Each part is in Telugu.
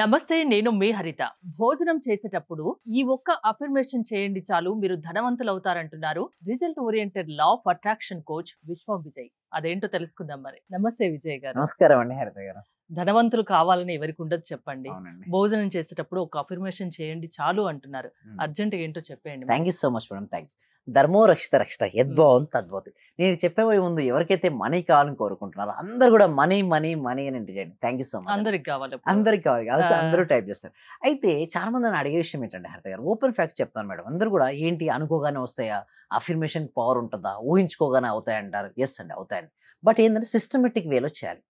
నమస్తే, నేను మీ హరిత. భోజనం చేసేటప్పుడు ఈ ఒక్క అఫర్మేషన్ చేయండి చాలు మీరు ధనవంతులవుతారంటున్నారు result oriented law of attraction coach Vishwam Vijay. అదేంటో తెలుసుకుందాం మరి. నమస్తే విజయ్ గారు. నమస్కారం అండి హరిత గారు. ధనవంతులు కావాలని ఎవరికి ఉండదు చెప్పండి. అవునండి. భోజనం చేసేటప్పుడు ఒక అఫర్మేషన్ చేయండి చాలు అంటున్నారు. అర్జెంట్ ఏంటో చెప్పేయండి. Thank you so much madam. Thank you. ధర్మో రక్షిత రక్షిత యద్భావం తద్భవతి. నేను చెప్పబోయే ముందు ఎవరికైతే మనీ కావాలని కోరుకుంటున్నారో అందరు కూడా మనీ మనీ మనీ అని ఎంటర్ చేయండి. Thank you so much. అందరికి కావాలి. అందరికి కావాలి అందరూ టైప్ చేస్తారు. అయితే చాలా మంది నన్ను అడిగే విషయం ఏంటంటే హరిత గారు, ఓపెన్ ఫ్యాక్ట్ చెప్తాను మేడం. అందరూ కూడా ఏంటి అనుకోగానే వస్తాయా, అఫర్మేషన్ పవర్ ఉంటుందా, ఊహించుకోగానే అవుతాయంటారు. ఎస్ అండి, అవుతాయండి. బట్ ఏంటంటే సిస్టమేటిక్ వేలో చేయాలి.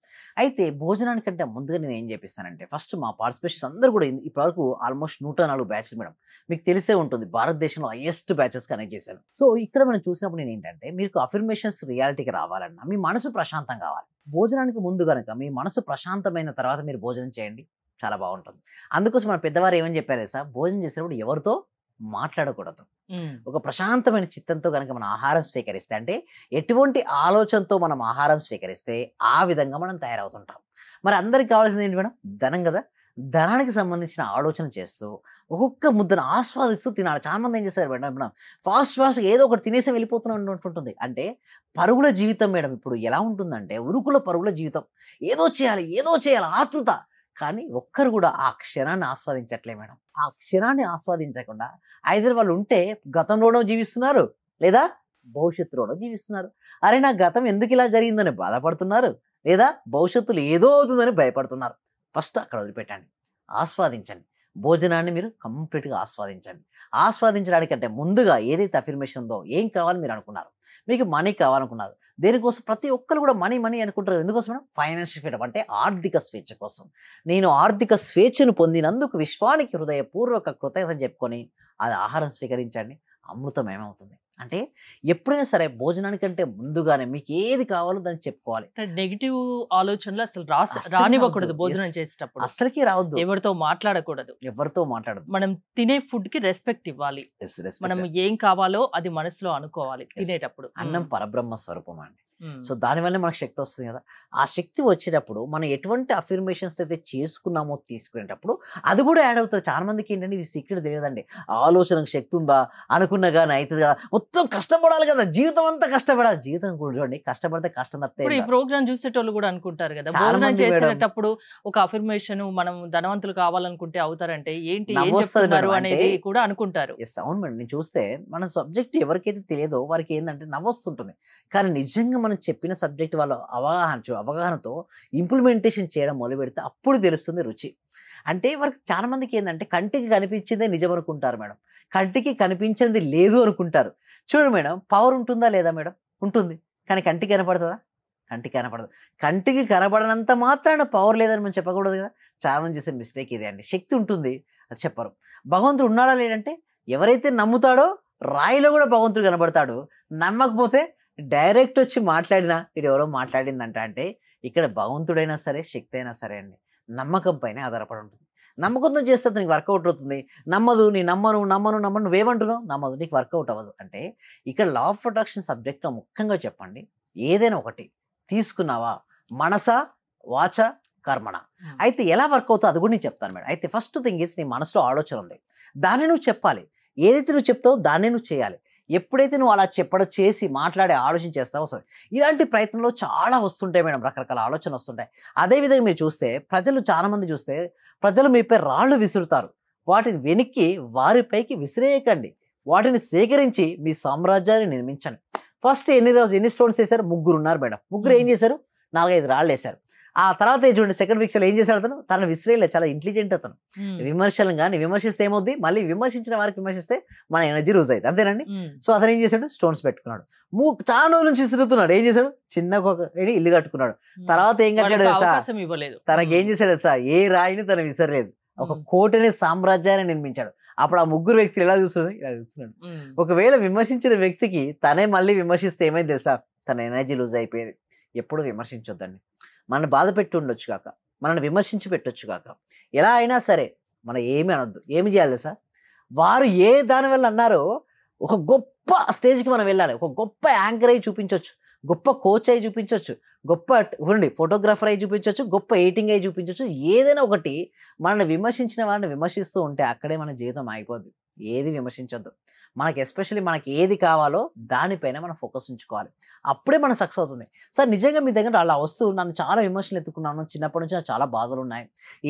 అయితే భోజనానికంటే ముందుగా నేను ఏం చేపిస్తానంటే, ఫస్ట్ మా పార్టిసిపేషన్స్ అందరూ కూడా ఇప్పటివరకు ఆల్మోస్ట్ 104 బ్యాచ్లు మేడం. మీకు తెలిసే ఉంటుంది, భారతదేశంలో హైయెస్ట్ బ్యాచెస్ కనెక్ట్ చేశాను. సో ఇక్కడ మనం చూసినప్పుడు నేను ఏంటంటే, మీకు అఫర్మేషన్స్ రియాలిటీకి రావాలన్నా మీ మనసు ప్రశాంతం కావాలి. భోజనానికి ముందు కనుక మీ మనసు ప్రశాంతమైన తర్వాత మీరు భోజనం చేయండి, చాలా బాగుంటుంది. అందుకోసం మన పెద్దవారు ఏమని చెప్పారు సార్, భోజనం చేసేటప్పుడు ఎవరితో మాట్లాడకూడదు. ఒక ప్రశాంతమైన చిత్తంతో కనుక మనం ఆహారం స్వీకరిస్తే, అంటే ఎటువంటి ఆలోచనతో మనం ఆహారం స్వీకరిస్తే ఆ విధంగా మనం తయారవుతుంటాం. మరి అందరికి కావాల్సింది ఏంటి మేడం? ధనం కదా. ధనానికి సంబంధించిన ఆలోచన చేస్తూ ఒక్కొక్క ముద్దను ఆస్వాదిస్తూ తినాలి. చాలా మంది ఏం చేస్తారు మేడం, మనం ఫాస్ట్గా ఏదో ఒకటి తినేసి వెళ్ళిపోతున్నాం ఉంటుంది. అంటే పరుగుల జీవితం మేడం. ఇప్పుడు ఎలా ఉంటుందంటే ఉరుకుల పరుగుల జీవితం. ఏదో చేయాలి ఆతృత. కానీ ఒక్కరు కూడా ఆ క్షణాన్ని ఆస్వాదించట్లే మేడం. ఆ క్షణాన్ని ఆస్వాదించకుండా ఐదర్ వాళ్ళు ఉంటే గతంలోనో జీవిస్తున్నారు, లేదా భవిష్యత్తులోనో జీవిస్తున్నారు. అరే నా గతం ఎందుకు ఇలా జరిగిందని బాధపడుతున్నారు, లేదా భవిష్యత్తులో ఏదో అవుతుందని భయపడుతున్నారు. ఫస్ట్ అక్కడ వదిలిపెట్టండి, ఆస్వాదించండి. భోజనాన్ని మీరు కంప్లీట్గా ఆస్వాదించండి. ఆస్వాదించడానికంటే ముందుగా ఏదైతే అఫర్మేషన్ ఉందో, ఏం కావాలి మీరు అనుకున్నారు, మీకు మనీ కావాలనుకున్నారు, దేనికోసం ప్రతి ఒక్కరు కూడా మనీ మనీ అనుకుంటారు. ఎందుకోసం? ఫైనాన్షియల్ ఫ్రీడమ్, అంటే ఆర్థిక స్వేచ్ఛ కోసం. నేను ఆర్థిక స్వేచ్ఛను పొందినందుకు విశ్వానికి హృదయపూర్వక కృతజ్ఞత చెప్పుకొని అది ఆహారం స్వీకరించండి, అమృతం ఏమవుతుంది. అంటే ఎప్పుడైనా సరే భోజనానికంటే ముందుగానే మీకు ఏది కావాలో దాన్ని చెప్పుకోవాలి. నెగిటివ్ ఆలోచనలు అసలు రానివ్వకూడదు. భోజనం చేసేటప్పుడు అసలుకి రావద్దు. ఎవరితో మాట్లాడకూడదు. మనం తినే ఫుడ్ కి రెస్పెక్ట్ ఇవ్వాలి. మనం ఏం కావాలో అది మనసులో అనుకోవాలి తినేటప్పుడు. అన్నం పరబ్రహ్మ స్వరూపం అండి. సో దానివల్ల మనకు శక్తి వస్తుంది కదా. ఆ శక్తి వచ్చేటప్పుడు మనం ఎటువంటి అఫర్మేషన్స్ అయితే చేసుకున్నామో తీసుకునేటప్పుడు అది కూడా యాడ్ అవుతుంది. చాలా మందికి ఏంటంటే ఈ సీక్రెట్ తెలియదండి. ఆలోచనకు శక్తి ఉందా, అనుకున్నా కానీ అవుతుంది కదా, మొత్తం కష్టపడాలి కదా, జీవితం అంతా కష్టపడాలి. జీవితం కూడా చూడండి, కష్టపడితే కష్టం తప్పితే. ఈ ప్రోగ్రామ్ చూసేటోళ్ళు కూడా అనుకుంటారు కదా, భోజనం చేసేటప్పుడు ఒక అఫర్మేషన్ మనం ధనవంతులు కావాలనుకుంటే అవుతారంటే ఏంటి అనేది కూడా అనుకుంటారు. అవును మేడం. నేను చూస్తే మన సబ్జెక్ట్ ఎవరికైతే తెలియదో వారికి ఏంటంటే నవ్వొస్తుంటుంది. కానీ నిజంగా మనం చెప్పిన సబ్జెక్ట్ వాళ్ళ అవగాహనతో ఇంప్లిమెంటేషన్ చేయడం మొదలు పెడితే అప్పుడు తెలుస్తుంది రుచి. అంటే వారికి చాలా మందికి ఏంటంటే కంటికి కనిపించిందే నిజం అనుకుంటారు మేడం, కంటికి కనిపించింది లేదు అనుకుంటారు. చూడండి మేడం, పవర్ ఉంటుందా లేదా మేడం? ఉంటుంది. కానీ కంటికి కనపడుతుందా? కంటికి కనపడదు. కంటికి కనపడనంత మాత్రాన పవర్ లేదని మనం చెప్పకూడదు కదా. చాలా మంది చేసే మిస్టేక్ ఇదే అండి. శక్తి ఉంటుంది, అది చెప్పరు. భగవంతుడు ఉన్నాడా లేదంటే, ఎవరైతే నమ్ముతాడో రాయిలో కూడా భగవంతుడు కనబడతాడు. నమ్మకపోతే డైరెక్ట్ వచ్చి మాట్లాడినా ఇది ఎవరో మాట్లాడిందంట. అంటే ఇక్కడ భగవంతుడైనా సరే శక్తి అయినా సరే అండి, నమ్మకం పైన ఆధారపడి ఉంటుంది. నమ్మకంతో చేస్తే నీకు వర్కౌట్ అవుతుంది. నమ్మదు, నీ నమ్మను నువ్వేమంటున్నావు, నమ్మదు, నీకు వర్కౌట్ అవ్వదు. అంటే ఇక్కడ లా ఆఫ్ అట్రాక్షన్ సబ్జెక్ట్లో ముఖ్యంగా చెప్పండి, ఏదైనా ఒకటి తీసుకున్నావా, మనస వాచ కర్మణ, అయితే ఎలా వర్క్ అవుతుందో అది కూడా నేను చెప్తాను మేడం. అయితే ఫస్ట్ థింగ్ ఈస్, నీ మనసులో ఆలోచన ఉంది, దాన్ని నువ్వు చెప్పాలి. ఏదైతే నువ్వు చెప్తావో దాన్ని నువ్వు చేయాలి. ఎప్పుడైతే నువ్వు అలా చేసి మాట్లాడే ఆలోచన చేస్తావో వస్తుంది. ఇలాంటి ప్రయత్నంలో చాలా వస్తుంటాయి మేడం, రకరకాల ఆలోచనలు వస్తుంటాయి. అదేవిధంగా మీరు చూస్తే చాలామంది చూస్తే ప్రజలు మీపై రాళ్ళు విసురుతారు. వాటిని వెనక్కి వారిపైకి విసిరేయకండి, వాటిని సేకరించి మీ సామ్రాజ్యాన్ని నిర్మించండి. ఫస్ట్ ఎన్ని స్టోన్స్ వేశారు? 3 ఉన్నారు మేడం. 3 ఏం చేశారు? 4-5 రాళ్ళు వేశారు. ఆ తర్వాత చూడండి, సెకండ్ పిక్చర్ ఏం చేశాడు అతను? తను విసిరేయలే, చాలా ఇంటెలిజెంట్ అతను. విమర్శలను కానీ విమర్శిస్తే ఏమవుద్ది, మళ్ళీ విమర్శించిన వారికి విమర్శిస్తే మన ఎనర్జీ లూజ్ అవుతుంది, అంతేనండి. సో అతను ఏం చేశాడు? స్టోన్స్ పెట్టుకున్నాడు. చాలా రోజుల నుంచి విసురుతున్నాడు. ఏం చేశాడు? చిన్న ఒక ఇల్లు కట్టుకున్నాడు. తర్వాత ఏం కట్టాడు తనకి ఏం చేశాడు సార్? ఏ రాయిని తను విసరలేదు, ఒక కోటనే సామ్రాజ్యాన్ని నిర్మించాడు. అప్పుడు ఆ 3 వ్యక్తులు ఎలా చూస్తున్నాడు? ఇలా చూస్తున్నాడు. ఒకవేళ విమర్శించిన వ్యక్తికి తనే మళ్ళీ విమర్శిస్తే ఏమైంది తెలుసా? తన ఎనర్జీ లూజ్ అయిపోయేది. ఎప్పుడు విమర్శించొద్దండి. మనల్ని బాధ పెట్టి ఉండొచ్చు కాక, మనల్ని విమర్శించి పెట్టొచ్చు కాక, ఎలా అయినా సరే మనం ఏమి అనొద్దు. ఏమి చేయాలి సార్? వారు ఏ దాని వల్ల అన్నారో ఒక గొప్ప స్టేజ్కి మనం వెళ్ళాలి, ఒక గొప్ప యాంకర్ అయి చూపించవచ్చు. గొప్ప కోచ్ అయి చూపించవచ్చు, గొప్ప చూడండి ఫోటోగ్రాఫర్ అయి చూపించవచ్చు, గొప్ప ఎడిటింగ్ అయి చూపించవచ్చు. ఏదైనా ఒకటి మనల్ని విమర్శించిన వారిని విమర్శిస్తూ ఉంటే అక్కడే మన జీవితం ఆగిపోద్ది. ఏది విమర్శించొద్దు. మనకి ఎస్పెషల్లీ మనకి ఏది కావాలో దానిపైన మనం ఫోకస్ ఉంచుకోవాలి. అప్పుడే మనం సక్సెస్ అవుతుంది. సార్ నిజంగా మీ దగ్గర అలా వస్తూ నన్ను చాలా విమర్శలు ఎత్తుకున్నాను. చిన్నప్పటి నుంచి నాకు చాలా బాధలున్నాయి.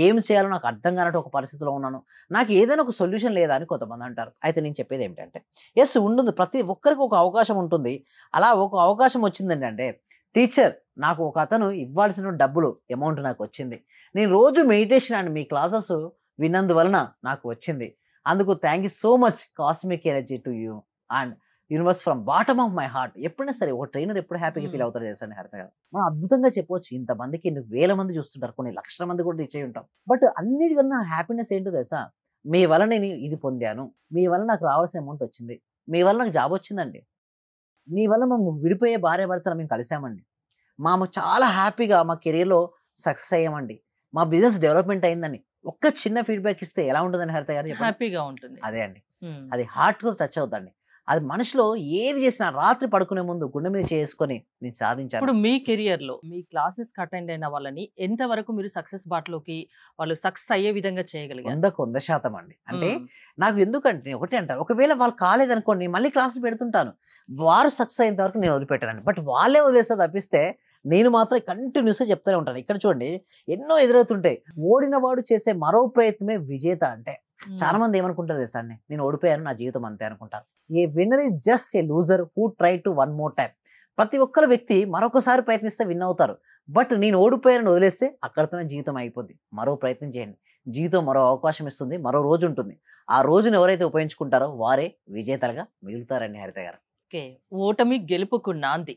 ఏం చేయాలో నాకు అర్థం కానట్టు ఒక పరిస్థితిలో ఉన్నాను. నాకు ఏదైనా ఒక సొల్యూషన్ లేదా అని కొంతమంది అంటారు. అయితే నేను చెప్పేది ఏమిటంటే యెస్ ఉంటుంది. ప్రతి ఒక్కరికి ఒక అవకాశం ఉంటుంది. అలా ఒక అవకాశం వచ్చిందండి అంటే టీచర్ నాకు ఒక అతను ఇవ్వాల్సిన డబ్బులు అమౌంట్ నాకు వచ్చింది. నేను రోజు మెడిటేషన్ అండ్ మీ క్లాసెస్ విన్నందువలన నాకు వచ్చింది. అందుకు thank you so much cosmic energy to you and universe from bottom of my heart. ఎప్పుడైనా సరే ఒక ట్రైనర్ ఎప్పుడు హ్యాపీగా ఫీల్ అవుతారు చేసండి హరిత గారు. మనం అద్భుతంగా చెప్పవచ్చు. ఇంతమందికి ఎన్ని వేల మంది చూస్తుంటారు, కొన్ని లక్షల మంది కూడా రీచ్ అయి ఉంటాం. బట్ అన్నిటికన్నా హ్యాపీనెస్ ఏంటో తెలుసా? మీ వల్ల నేను ఇది పొందాను, మీ వల్ల నాకు రావాల్సిన అమౌంట్ వచ్చింది, మీ వల్ల నాకు జాబ్ వచ్చిందండి, మీ వల్ల మేము విడిపోయే భార్య భర్తలు మేము కలిసామండి, మేము చాలా హ్యాపీగా మా కెరీర్లో సక్సెస్ అయ్యామండి, మా బిజినెస్ డెవలప్మెంట్ అయిందని ఒక్క చిన్న ఫీడ్బ్యాక్ ఇస్తే ఎలా ఉంటుందని హరిత గారు చెప్పండి. హ్యాపీగా ఉంటుంది. అదే అండి, అది హార్ట్‌కు టచ్ అవుద్దండి. అది మనిషిలో ఏది చేసినా రాత్రి పడుకునే ముందు గుండె మీద చేసుకొని నేను సాధించాను. ఇప్పుడు మీ కెరియర్‌లో మీ క్లాసెస్‌కి అటెండ్ అయిన వాళ్ళని ఎంత వరకు మీరు సక్సెస్ బాటలోకి వాళ్ళు సక్సెస్ అయ్యే విధంగా చేయగలిగారు? 100% అండి. అంటే నాకు ఎందుకంటే ఒకటే అంటారు, ఒకవేళ వాళ్ళు కాలేదనుకోండి మళ్ళీ క్లాసులు పెడుతుంటాను. వారు సక్సెస్ అయ్యేంత వరకు నేను వదిలిపెట్టానండి. బట్ వాళ్ళే వదిలేస్తే తప్పిస్తే నేను మాత్రం కంటిన్యూస్‌గా చెప్తూనే ఉంటాను. ఇక్కడ చూడండి ఎన్నో ఎదురవుతుంటాయి. ఓడిన వాడు చేసే మరో ప్రయత్నమే విజేత అంటే. చాలా మంది ఏమనుకుంటారు తెలుసా అండి, నేను ఓడిపోయాను నా జీవితం అంతే అనుకుంటారు. A winner is just a loser who try to one more time. ప్రతి ఒక్కరు వ్యక్తి మరొకసారి ప్రయత్నిస్తే విన్ అవుతారు. బట్ నేను ఓడిపోయానని వదిలేస్తే అక్కడితోనే జీవితం అయిపోద్ది. మరో ప్రయత్నం చేయండి. జీవితం మరో అవకాశం ఇస్తుంది, మరో రోజు ఉంటుంది. ఆ రోజును ఎవరైతే ఉపయోగించుకుంటారో వారే విజేతలుగా మిగులుతారండి హరిత గారు. ఓకే. ఓటమి గెలుపుకు నాంది.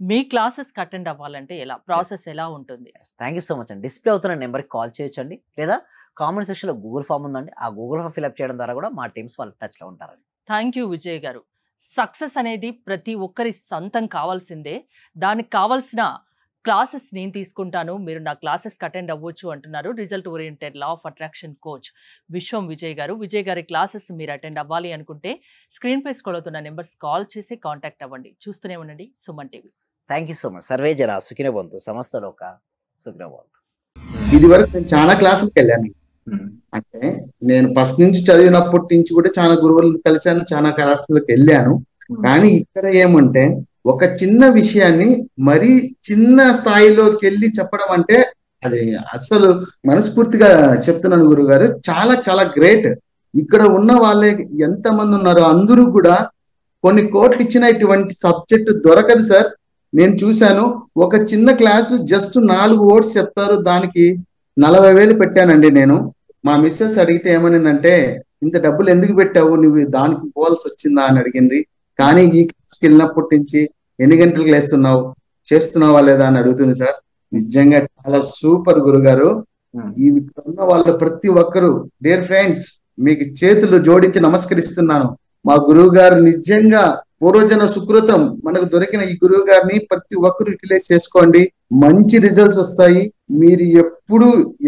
మీ క్లాసెస్‌కి అటెండ్ అవ్వాలంటే ఎలా? ప్రాసెస్ ఎలా ఉంటుంది? థ్యాంక్ యూ సో మచ్ అండి. డిస్ప్లే అవుతున్న నెంబర్కి కాల్ చేయొచ్చండి, లేదా కామెంట్ సెక్షన్‌లో గూగుల్ ఫామ్ ఉందండి. ఆ గూగుల్ ఫామ్ ఫిల్అప్ చేయడం ద్వారా కూడా మా టీమ్స్ వాళ్ళ టచ్‌లో ఉంటారండి. థ్యాంక్ యూ విజయ్ గారు. సక్సెస్ అనేది ప్రతి ఒక్కరి సొంతం కావాల్సిందే. దానికి కావాల్సిన క్లాసెస్ నేను తీసుకుంటాను, మీరు నా క్లాసెస్‌కి అటెండ్ అవ్వచ్చు అంటున్నారు result oriented law of attraction coach Vishwam Vijay గారు. విజయ్ గారి క్లాసెస్ మీరు అటెండ్ అవ్వాలి అనుకుంటే స్క్రీన్ పై స్క్రోల్ అవుతున్న నెంబర్స్ కాల్ చేసి కాంటాక్ట్ అవ్వండి. చూస్తూనే ఉండండి Suman TV. Thank you so much. Survey జన సుఖినో భవంతు, సమస్త లోక సుఖినో భవంతు. ఇది వరకు నేను చాలా క్లాసులకు వెళ్ళాను. అంటే నేను ఫస్ట్ నుంచి చదివినప్పటి నుంచి కూడా చాలా గురువులను కలిశాను, చాలా క్లాసులకు వెళ్ళాను. కానీ ఇక్కడ ఏమంటే ఒక చిన్న విషయాన్ని మరీ చిన్న స్థాయిలోకి వెళ్ళి చెప్పడం అంటే అది అసలు మనస్ఫూర్తిగా చెప్తున్నాను గురుగారు, చాలా చాలా గ్రేట్. ఇక్కడ ఉన్న వాళ్ళే ఎంతమంది ఉన్నారో అందరూ కూడా కొన్ని కోట్లు ఇచ్చిన ఇటువంటి సబ్జెక్ట్ దొరకదు సార్. నేను చూశాను, ఒక చిన్న క్లాసు జస్ట్ 4 వర్డ్స్ చెప్తారు, దానికి 40,000 పెట్టానండి నేను. మా మిస్సెస్ అడిగితే ఏమనిందంటే, ఇంత డబ్బులు ఎందుకు పెట్టావు, నువ్వు దానికి పోవాల్సి వచ్చిందా అని అడిగింది. కానీ ఈ క్లాస్కి వెళ్ళినప్పటి నుంచి ఎన్ని గంటలకు లేస్తున్నావు, చేస్తున్నావా లేదా అని అడుగుతుంది సార్. నిజంగా చాలా సూపర్ గురుగారు. ఈ ఉన్న వాళ్ళ ప్రతి ఒక్కరు డియర్ ఫ్రెండ్స్ మీకు చేతులు జోడించి నమస్కరిస్తున్నాను. మా గురువు గారు నిజంగా పూర్వజన సుకృతం మనకు దొరికిన ఈ గురువు గారిని ప్రతి ఒక్కరు యూటిలైజ్ చేసుకోండి, మంచి రిజల్ట్స్ వస్తాయి. మీరు ఎప్పుడు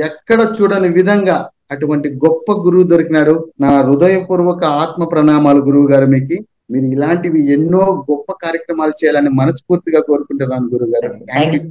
ఎక్కడ చూడని విధంగా అటువంటి గొప్ప గురువు దొరికినాడు. నా హృదయపూర్వక ఆత్మ ప్రణామాలు గురువు గారు మీకు. మీరు ఇలాంటివి ఎన్నో గొప్ప కార్యక్రమాలు చేయాలని మనస్ఫూర్తిగా కోరుకుంటున్నాను గురువు గారు. Thank you.